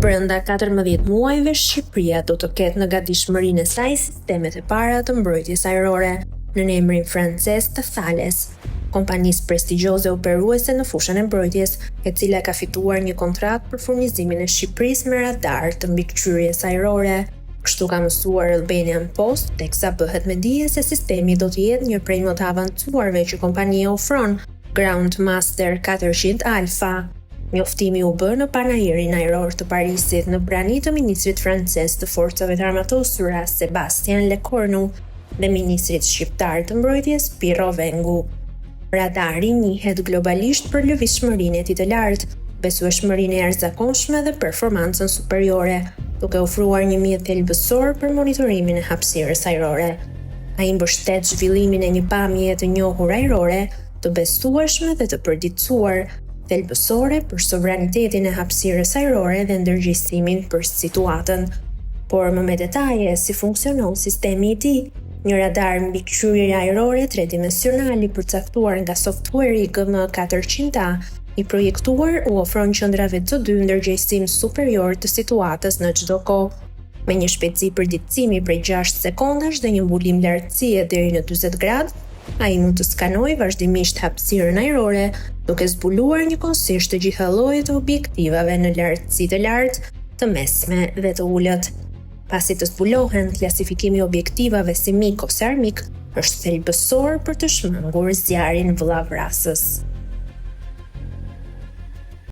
Brenda 14 muajve, Shqipëria do të ketë në gatishmërinë e saj sistemet e para të mbrojtjes ajrore në emrin francez të Thales, kompanisë prestigjioze operuese në fushën e mbrojtjes, e cila ka fituar një kontratë për furnizimin e Shqipërisë me radar të mbikëqyrjes ajrore. Kështu ka mësuar Albanian Post, teksa bëhet me dije se sistemi do të jetë një prej më të avancuarve që kompania ofron, Groundmaster 400 Alpha. Njoftimi u bë në panairin ajror të Parisit në brani të ministrit francez të forcave të armatosura Sébastien Lecornu dhe ministrit shqiptar të mbrojtjes Pirro Vengu. Radari njihet globalisht për lëvizshmërinë e tij të lartë, besueshmërinë e jashtëzakonshme dhe performancën superiore, duke ofruar një mjet thelbësor për monitorimin e hapësirës ajrore. Ai mbështet zhvillimin e një pamje të njohur ajrore, të besueshme dhe të përditësuar, thelbësore për sovranitetin e hapësirës ajrore dhe ndërgjegjësimin për situatën. Por më me detaje si funksionon sistemi i tij, një radar mbikëqyrje ajrore tridimensional i përcaktuar nga software-i GM400A i projektuar u ofron qendrave të dy ndërgjegjësim superior të situatës në çdo kohë, me një shpejtësi përditësimi prej 6 sekondash dhe një mbulim lartësie deri në 40 gradë. Ai mund të skanojë vazhdimisht hapësirën ajrore, duke zbuluar njëkohësisht të gjitha llojet e objektivave në lartësi të lartë, të mesme dhe të ulët. Pasi të zbulohen, klasifikimi i objektivave si mik ose armik është thelbësor për të shmangur zjarrin vëllavrasës.